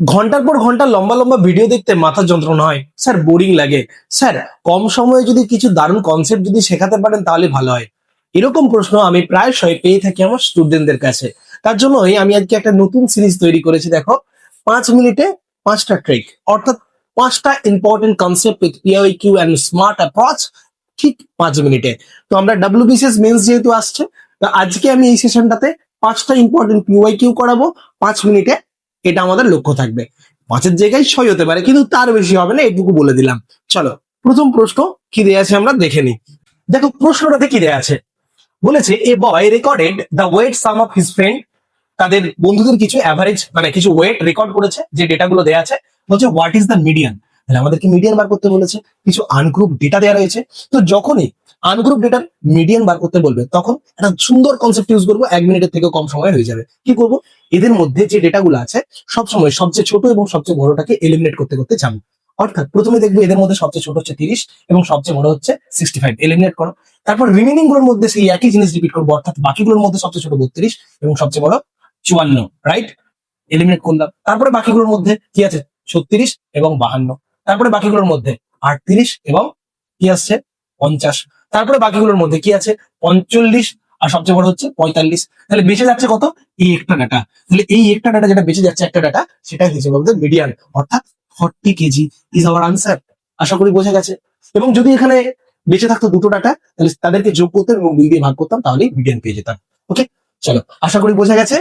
ঘন্টার পর ঘন্টা লম্বা লম্বা ভিডিও দেখতে মাথা যন্ত্রণা হয় স্যার, বোরিং লাগে স্যার। কম সময়ে যদি কিছু দারুণ কনসেপ্ট যদি শেখাতে পারেন তাহলে ভালো হয়। এরকম প্রশ্ন আমি প্রায়শই পেয়ে থাকি আমার স্টুডেন্টদের কাছে। তার জন্যই আমি আজকে একটা নতুন সিরিজ তৈরি করেছি। দেখো, 5 মিনিটে 5টা ট্রিক, অর্থাৎ 5টা important concept with PYQ and smart approach, ঠিক 5 মিনিটে। তো আমরা ডাব্লিউবিসিএস মেন্স যেহেতু আসছে, তো আজকে আমি এই সেশনটাতে 5টা ইম্পর্টেন্ট পিওইকিউ করাবো 5 মিনিটে। এটা আমাদের লক্ষ্য থাকবে। 5-এর জায়গায় 6 হতে পারে, কিন্তু তার বেশি হবে না, এটুকু বলে দিলাম। চলো, প্রথম প্রশ্ন কি দেয়া আছে আমরা দেখে নিই। দেখো প্রশ্নটাতে কি দেয়া আছে, বলেছে a boy recorded the weight some of his friend. তাদের বন্ধুদের কিছু অ্যাভারেজ মানে কিছু ওয়েট রেকর্ড করেছে, যে ডেটাগুলো দেয়া আছে। বলছে হোয়াট ইজ দ্য মিডিয়ান, তাহলে আমাদেরকে মিডিয়ান বার করতে বলেছে। কিছু আনগ্রুপ ডেটা দেওয়া রয়েছে। তো যখনই আনগ্রুপ ডেটার মিডিয়ান বার করতে বলবে, তখন একটা সুন্দর কনসেপ্ট ইউজ করবো, 1 মিনিটের থেকে কম সময় হয়ে যাবে। কি করব, এদের মধ্যে যে ডেটাগুলো আছে সবসময় সবচেয়ে ছোট এবং সবচেয়ে বড়টাকে এলিমিনেট করতে করতে যাবো। অর্থাৎ প্রথমে দেখবো এদের মধ্যে সবচেয়ে ছোট হচ্ছে 30 এবং সবচেয়ে বড় হচ্ছে 65, এলিমিনেট করো। তারপর রিমেনিং গুলোর মধ্যে সেই একই জিনিস রিপিট করবো, অর্থাৎ বাকিগুলোর মধ্যে সবচেয়ে ছোট 32 এবং সবচেয়ে বড় 54, রাইট? এলিমিনেট করলাম। তারপরে বাকিগুলোর মধ্যে কি আছে, 36 এবং 52। তারপরে বাকিগুলোর মধ্যে 38 এবং কি আসছে, 50। তারপরে বাকিগুলোর মধ্যে কি আছে, 45 আর সবচেয়ে বড় হচ্ছে 45। তাহলে বেঁচে যাচ্ছে কত, এই একটা ডাটা। তাহলে এই একটা ডাটা যেটা বেঁচে যাচ্ছে, একটা ডাটা, সেটা হিসেবে আমাদের মিডিয়ান, অর্থাৎ 40 কেজি ইজ আওয়ার আনসার। আশা করি বোঝা গেছে। এবং যদি এখানে বেঁচে থাকতো দুটো ডাটা, তাহলে তাদেরকে যোগ করতাম এবং 2 দিয়ে ভাগ করতাম, তাহলেই মিডিয়ান পেয়ে যেতাম। ওকে, চলো, আশা করি বোঝা গেছে।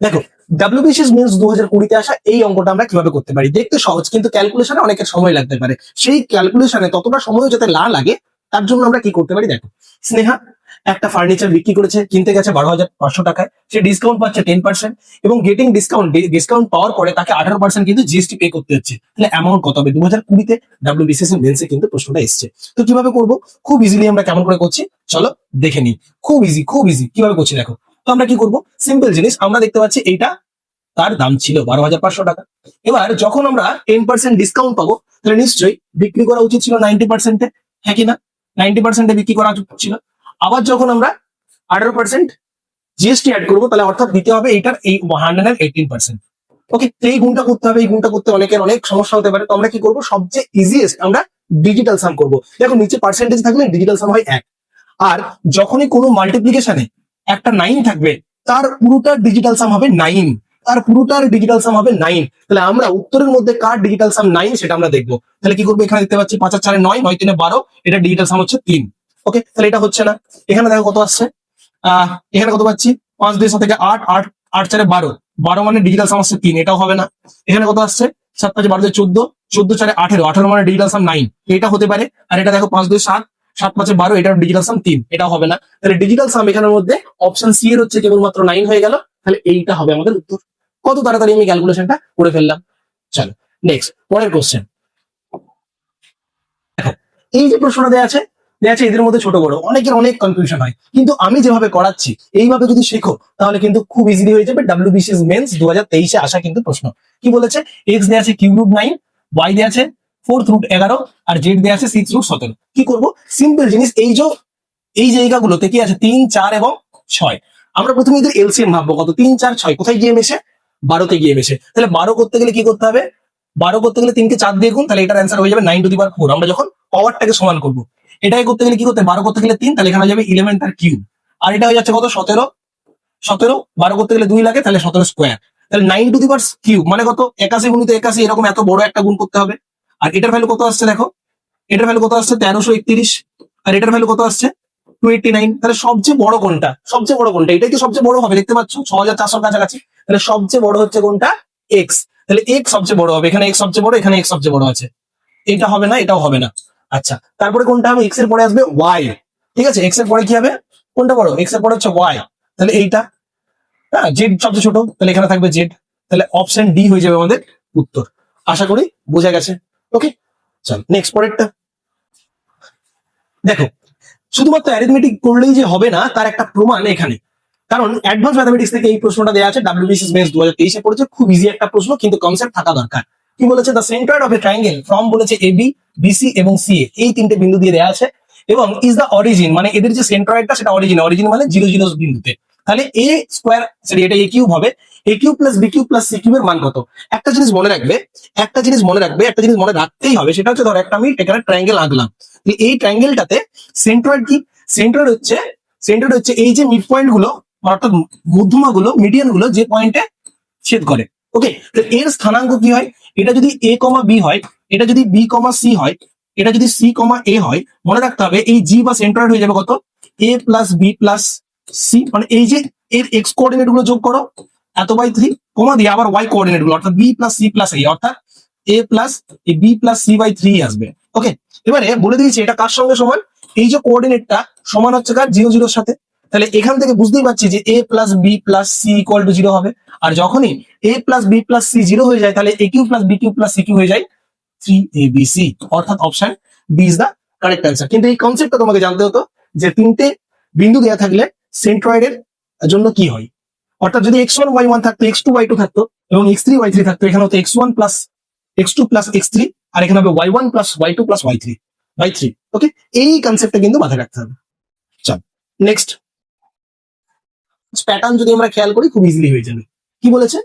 দেখো, ডাব্লিউবিসিএস মেন্স 2020-তে আসা এই অঙ্কটা আমরা কিভাবে করতে পারি। দেখতে সহজ, কিন্তু ক্যালকুলেশনে অনেকের সময় লাগতে পারে। সেই ক্যালকুলেশনে ততটা সময় যাতে না লাগে, তার জন্য আমরা কি করতে পারি। দেখো, স্নেহা একটা ফার্নিচার বিক্রি করেছে, কিনতে গেছে 12,500 টাকায়। সে ডিসকাউন্ট পাচ্ছে 10%, এবং গেটিং ডিসকাউন্ট পাওয়ার পরে তাকে 18% কিন্তু জিএসটি পে করতে হচ্ছে। তাহলে অ্যামাউন্ট কত হবে। 2020-তে ডাব্লিউবিসিএস মেন্সে কিন্তু প্রশ্নটা এসছে। তো কিভাবে করব, খুব ইজিলি আমরা কেমন করে করছি, চলো দেখে নিই। খুব ইজি, খুব ইজি কিভাবে করছি দেখো। তো আমরা কি করব, সিম্পল জিনিস। আমরা দেখতে পাচ্ছি এইটা তার দাম ছিল 12,500 টাকা। এবার যখন আমরা 10% ডিসকাউন্ট পাবো, তাহলে নিশ্চয়ই বিক্রি করা উচিত ছিল 90%-এ, হ্যাঁ কি না? 90%-এ বিক্রি করা উচিত ছিল। আবার যখন আমরা 18% জিএসটি অ্যাড করবো, তাহলে অর্থাৎ দিতে হবে এইটার এই 118%। ওকে, তো এই গুণটা করতে হবে। এই গুণটা করতে অনেকের অনেক সমস্যা হতে পারে। তো আমরা কি করবো, সবচেয়ে ইজিয়েস্ট আমরা ডিজিটাল সাম করবো। দেখো, নিচে পার্সেন্টেজ থাকলে ডিজিটাল সাম হয় 1। আর যখনই কোনো মাল্টিপ্লিকেশনে একটা 9 থাকবে, তার পুরোটার ডিজিটাল সাম হবে 9। তার পুরোটার ডিজিটাল সাম হবে 9। তাহলে আমরা উত্তরের মধ্যে কার ডিজিটাল সাম 9 সেটা আমরা দেখবো। তাহলে কি করবো, এখানে দেখতে পাচ্ছি 5 আর 4 9, 9 3 12, এটা ডিজিটাল সাম হচ্ছে 3। ওকে, তাহলে এটা হচ্ছে না। এখানে দেখো কত আসছে, এখানে কত পাচ্ছি, 5 2 7 থেকে 8, 8 8 4 12, 12 মানে ডিজিটাল সাম আসছে 3, এটাও হবে না। এখানে কত আসছে, 7 5 12 14, 14 4 18, 18 মানে ডিজিটাল সাম 9, এটা হতে পারে। আর এটা দেখো 5 2 7, 7 5 12, এটার ডিজিটাল সাম 3, এটাও হবে না। তাহলে ডিজিটাল সাম এখানের মধ্যে অপশন সি এর হচ্ছে কেবলমাত্র 9 হয়ে গেল। তাহলে এইটা হবে আমাদের উত্তর। কত তাড়াতাড়ি আমি ক্যালকুলেশনটা করে ফেললাম। চলো নেক্সট, পরের কোশ্চেন। দেখো, এই যে প্রশ্নটা দেয়া আছে এদের মধ্যে ছোট বড় অনেকের অনেক কনফিউশন হয়, কিন্তু আমি যেভাবে করাচ্ছি এইভাবে যদি শেখো, তাহলে কিন্তু খুব ইজিলি হয়ে যাবে। ডাব্লিউবিসিএস মেন্স 2023-এ আসা কিন্তু প্রশ্ন কি বলেছে, এক্স দেয়া আছে কিউব√9, ওয়াই দেয়া আছে 4√11, আর জেড দেয়া আছে 6√17। কি করব, সিম্পল জিনিস। এই জায়গাগুলোতে কি আছে, 3 4 এবং 6। আমরা প্রথমে এদের এলসিএম ভাববো, কত, 3 4 6 কোথায় গিয়ে মেশে, 12-তে গিয়ে মেশে। তাহলে 12 করতে গেলে কি করতে হবে, 12 করতে গেলে 3 কে 4 দিয়ে গুণ, তাহলে এটার অ্যান্সার হয়ে যাবে 9⁴ আমরা যখন পাওয়ারটাকে সমান করবো। এটাই করতে গেলে কি করতে, 12 করতে গেলে 3, তাহলে এখানে হয়ে যাবে 11 তার কিউব। আর এটা হয়ে যাচ্ছে কত, 17, 12 করতে গেলে 2 লাগে, তাহলে 17 স্কোয়ার। তাহলে 9⁵ মানে কত, 81 গুণিত 81, এরকম এত বড় একটা গুণ করতে হবে। আর এটার ভ্যালু কত আসছে দেখো, এটার ভ্যালু কত আসছে 1331, আর এটার ভ্যালু কত আসছে 289। তাহলে সবচেয়ে বড় কোনটা, সবচেয়ে বড় কোনটা, এটাই তো সবচেয়ে বড় হবে, দেখতে পাচ্ছ 6400 কাছাকাছি। তাহলে সবচেয়ে বড় হচ্ছে কোনটা, এক্স। তাহলে এক্স সবচেয়ে বড় হবে, এখানে এক্স সবচেয়ে বড়, এখানে এক্স সবচেয়ে বড় আছে। এটা হবে না, এটাও হবে না। আচ্ছা, তারপরে কোনটা হবে, এক্স এর পরে আসবে ওয়াই। ঠিক আছে, এক্স এর পরে কি হবে, কোনটা বড়, এক্স এর পরে হচ্ছে ওয়াই। তাহলে এইটা, হ্যাঁ, জেড সবচেয়ে ছোট, তাহলে এখানে থাকবে জেড। তাহলে অপশন ডি হয়ে যাবে আমাদের উত্তর। আশা করি বোঝা গেছে। ওকে, চল নেক্সট পরেরটা। দেখো, শুধুমাত্র অ্যারিথমেটিক করলেই যে হবে না, তার একটা প্রমাণ এখানে। কারণ অ্যাডভান্স ম্যাথমেটিক্স থেকে এই প্রশ্নটা দেওয়া আছে, ডাব্লিউবিসিএস মেন্স 2023-এ পড়েছে। খুব ইজি একটা প্রশ্ন, কিন্তু কনসেপ্ট থাকা দরকার। কি বলেছে, the centroid of a triangle from বলেছে এবি, বিসি এবং সিএ, এই 3টে বিন্দু দিয়ে দেওয়া আছে। এবং ইজ দ্য অরিজিন, মানে এদের যে সেন্ট্রয়েডটা সেটা অরিজিন, অরিজিন মানে 0 0 বিন্দুতে। তাহলে এ স্কোয়ার, সরি এটা এ কিউব হবে, a cube plus B cube plus C কিউবের মান কত? একটা জিনিস মনে রাখবে, একটা জিনিস মনে রাখতেই হবে, সেটা হচ্ছে ধরো একটা আমি এখানে ট্রায়াঙ্গেল আঁকলাম, এই ট্রায়াঙ্গেলটাতে সেন্ট্রয়েড কি? সেন্ট্রয়েড হচ্ছে এই যে মিড পয়েন্ট গুলো, অর্থাৎ মধ্যমা গুলো, মিডিয়ান গুলো যে পয়েন্টে ছেদ করে। ওকে, তো এর স্থানাঙ্ক কি হয়? এটা যদি এ কমা বি হয়, এটা যদি বি কমা সি হয়, এটা যদি সি কমা এ হয়, মনে রাখতে হবে এই জি বা সেন্ট্রয়েড হয়ে যাবে কত? এ প্লাস বি প্লাস সি, মানে এই যে এর এক্স কোঅর্ডিনেট গুলো যোগ করো এত বাই 3, কমা দিয়ে আবার ওয়াই কোঅর্ডিনেট গুলো, অর্থাৎ B plus C plus A, অর্থাৎ A plus B plus C by 3 আসবে। ওকে, এবারে বলে দিয়েছি এটা কার সঙ্গে সমান? এই যে কোঅর্ডিনেটটা সমান হচ্ছে কার? 0 0 সাথে। তাহলে এখান থেকে বুঝতেই পারছি যে A plus B plus C equal to 0 হবে। আর যখনই A plus B plus C 0 হয়ে যায়, তাহলে A cube plus B cube plus C cube হয়ে যায় 3abc, অর্থাৎ option B is the correct answer. কিন্তু এই কনসেপ্টটা তোমাকে জানতে হতো যে তিনটে বিন্দু দেওয়া থাকলে সেন্ট্রয়েডের জন্য কি হয়, অর্থাৎ যদি x1 y1 থাকতো, x2 y2 থাকতো এবং x3 y3 থাকতো, এখানে হতো x1 plus x2 plus x3, আর এখানে হবে y1 plus y2 plus y3 by 3। ওকে, এই কনসেপ্টটা কিন্তু মাথায় রাখতে হবে। চল নেক্সট প্যাটার্ন যদি আমরা খেয়াল করি খুব ইজিলি হয়ে যাবে। কি বলেছে?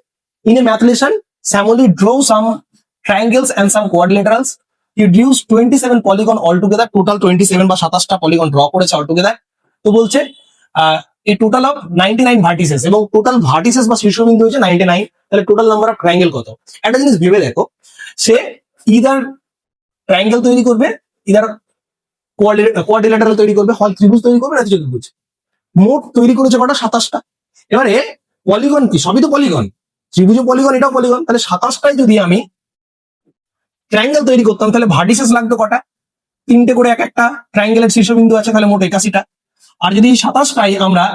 In a math lesson Samoli draw some triangles and some quadrilaterals. He drew 27 polygon altogether, total 27 বা 27টা পলিগন ড্র করেছে অলটুগেদার। তো বলছে এ টোটাল অফ 99 ভার্টিসেস, এবং টোটাল ভার্টিসেস বা শীর্ষবিন্দু হচ্ছে 99। তাহলে টোটাল নাম্বার অফ ট্রায়াঙ্গেল কত? একটা জিনিস ভেবে দেখো, সে ইদার ট্রায়াঙ্গেল তৈরি করবে, ইদার কোয়াড্রিলেটারাল তৈরি করবে, হয় ত্রিভুজ তৈরি করবে না চতুর্ভুজ। মোট তৈরি করেছে কটা? 27টা। এবারে পলিগন কি? সবই তো পলিগন, ত্রিভুজ পলিগন, এটাও পলিগন। তাহলে 27টায় যদি আমি ট্রায়াঙ্গেল তৈরি করতাম, তাহলে ভার্টিসেস লাগতো কটা? 3টে করে এক একটা ট্রায়াঙ্গেলের শীর্ষবিন্দু আছে, তাহলে মোট 81টা। আর যদি 27টায় আমরা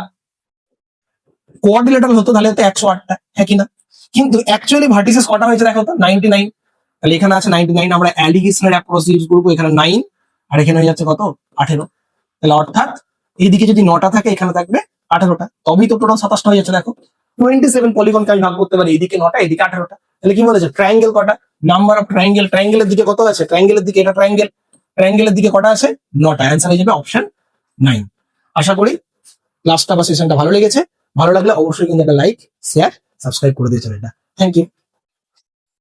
কোয়াড্রিলেটারাল হতো, তাহলে হতো 108টা, হ্যাঁ কিনা? কিন্তু অ্যাকচুয়ালি ভার্টিসেস কটা হয়েছে দেখো তো? 99। তাহলে এখানে আছে 99, আমরা অ্যালিগেশনের অ্যাপ্রোচ ইউজ করবো, এখানে 9 আর এখানে হয়ে যাচ্ছে কত? 18। তাহলে অর্থাৎ এইদিকে যদি 9টা থাকে, এখানে থাকবে 18টা, তবেই তো টোটাল 27টা হয়ে যাচ্ছে। দেখো 27 পলিগনকে আমি ভাগ করতে পারি, এইদিকে 9টা, এইদিকে 18টা। তাহলে কি বলেছে? ট্রায়াঙ্গেল কটা? নাম্বার অফ ট্রায়াঙ্গেল, ট্রায়াঙ্গেলের দিকে কত আছে? ট্রায়াঙ্গেলের দিকে, এটা ট্রায়াঙ্গেল, ট্রায়াঙ্গেলের দিকে কটা আছে? 9টা। অ্যান্সার হয়ে যাবে অপশন 9। আশা করি ক্লাসটা বা সেশনটা ভালো লেগেছে। ভালো লাগলে অবশ্যই কিন্তু একটা লাইক, শেয়ার, সাবস্ক্রাইব করে দিয়েছেন এটা। Thank you.